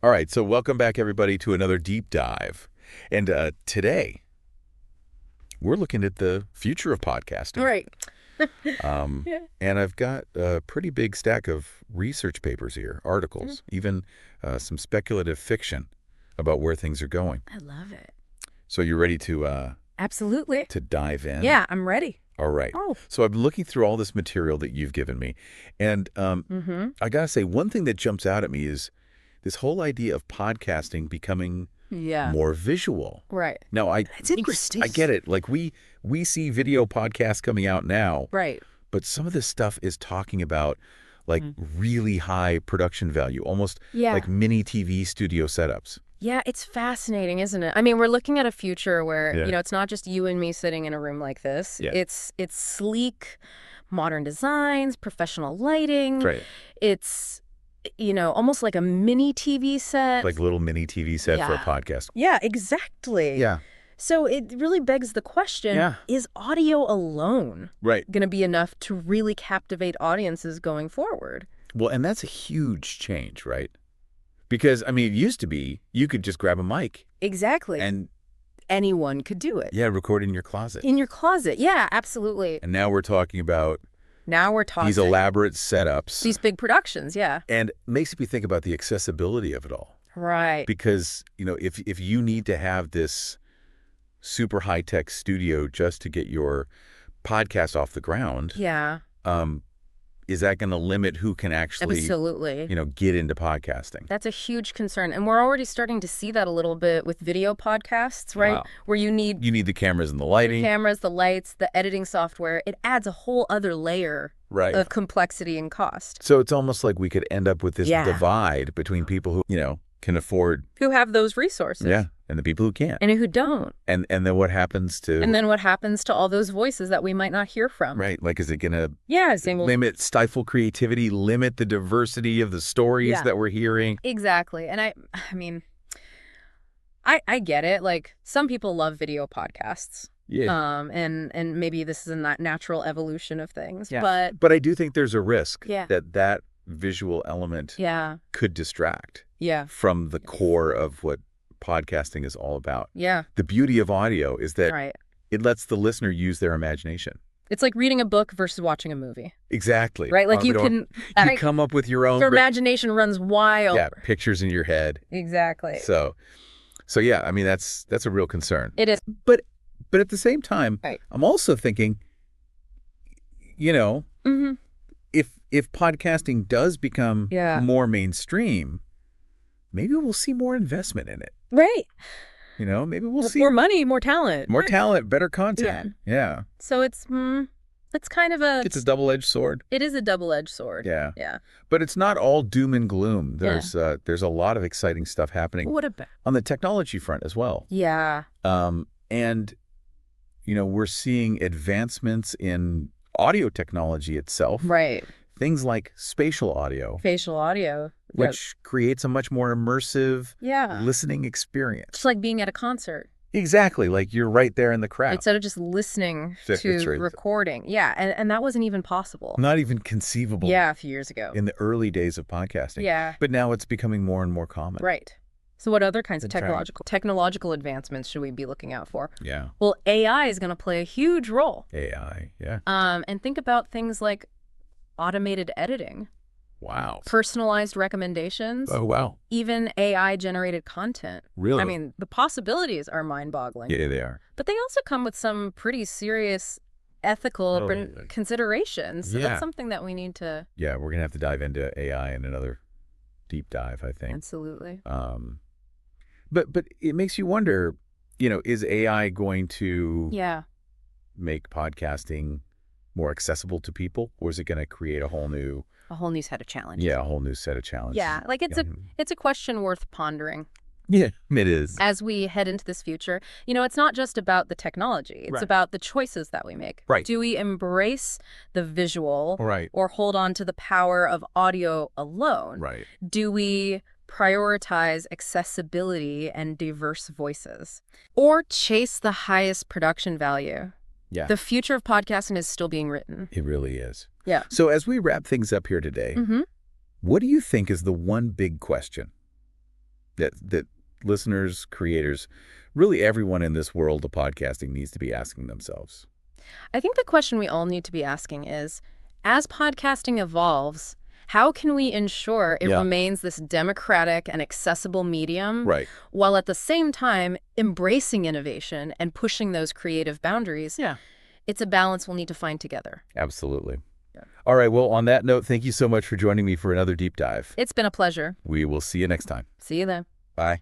All right, so welcome back, everybody, to another deep dive. And today, we're looking at the future of podcasting. Right. Yeah. And I've got a pretty big stack of research papers here, articles, even some speculative fiction about where things are going. I love it. So you're ready to Absolutely. dive in? Yeah, I'm ready. All right. Oh. So I've been looking through all this material that you've given me. And I got to say, one thing that jumps out at me is this whole idea of podcasting becoming more visual. Right. Now, It's interesting. I get it. Like we see video podcasts coming out now. Right. But some of this stuff is talking about like really high production value, almost like mini TV studio setups. Yeah, it's fascinating, isn't it? I mean, we're looking at a future where, it's not just you and me sitting in a room like this. Yeah. It's sleek, modern designs, professional lighting. Right. It's, almost like a mini TV set. Like a little mini TV set for a podcast. Yeah, exactly. Yeah. So it really begs the question, is audio alone going to be enough to really captivate audiences going forward? Well, and that's a huge change, right? Because, I mean, it used to be you could just grab a mic. Exactly. And anyone could do it. Yeah, record in your closet. In your closet. Yeah, absolutely. And now we're talking about these elaborate setups. These big productions, yeah. And it makes me think about the accessibility of it all. Right. Because, if you need to have this super high-tech studio just to get your podcast off the ground, is that going to limit who can actually, absolutely, get into podcasting? That's a huge concern. And we're already starting to see that a little bit with video podcasts, right? Wow. Where you need the cameras and the lighting. The cameras, the lights, the editing software. It adds a whole other layer of complexity and cost. So it's almost like we could end up with this divide between people who, can afford. Who have those resources. Yeah. And the people who can't. And who don't. And then what happens to... And then what happens to all those voices that we might not hear from. Right. Like, is it going to stifle creativity, limit the diversity of the stories that we're hearing? Exactly. And I mean, I get it. Like, some people love video podcasts. Yeah. And maybe this is a natural evolution of things. Yeah. But I do think there's a risk that visual element could distract from the core of what podcasting is all about. Yeah. The beauty of audio is that it lets the listener use their imagination. It's like reading a book versus watching a movie. Exactly. Right? Like you come up with your own... Your imagination runs wild. Yeah, pictures in your head. Exactly. So yeah, I mean, that's a real concern. It is. But at the same time, I'm also thinking, if podcasting does become more mainstream, maybe we'll see more investment in it. Right. Maybe we'll see more money, more talent. More talent, better content. Yeah. So it's kind of it's a double-edged sword. It is a double-edged sword. Yeah. Yeah. But it's not all doom and gloom. There's a lot of exciting stuff happening. What about on the technology front as well? Yeah. And we're seeing advancements in audio technology itself. Right. Things like spatial audio. Facial audio. Which creates a much more immersive listening experience. It's like being at a concert. Exactly. Like you're right there in the crowd. Instead of just listening to recording. Yeah. And that wasn't even possible. Not even conceivable. Yeah, a few years ago. In the early days of podcasting. Yeah. But now it's becoming more and more common. Right. So what other kinds of technological advancements should we be looking out for? Yeah. Well, AI is going to play a huge role. AI, yeah. And think about things like automated editing. Wow. Personalized recommendations. Oh, wow. Even AI-generated content. Really? I mean, the possibilities are mind-boggling. Yeah, they are. But they also come with some pretty serious ethical considerations. So that's something that we need to... Yeah, we're going to have to dive into AI in another deep dive, I think. Absolutely. But it makes you wonder, is AI going to make podcasting more accessible to people? Or is it going to create a whole new set of challenges? Yeah, a whole new set of challenges. Yeah, like it's a question worth pondering. Yeah, it is. As we head into this future, it's not just about the technology. It's about the choices that we make. Right. Do we embrace the visual right. or hold on to the power of audio alone? Right. Do we prioritize accessibility and diverse voices? Or chase the highest production value? Yeah. The future of podcasting is still being written. It really is. Yeah. So as we wrap things up here today, what do you think is the one big question that listeners, creators, really everyone in this world of podcasting needs to be asking themselves? I think the question we all need to be asking is, as podcasting evolves, how can we ensure it remains this democratic and accessible medium, while at the same time embracing innovation and pushing those creative boundaries? It's a balance we'll need to find together. Absolutely. All right, well, on that note, thank you so much for joining me for another deep dive. It's been a pleasure. We will see you next time. See you then. Bye.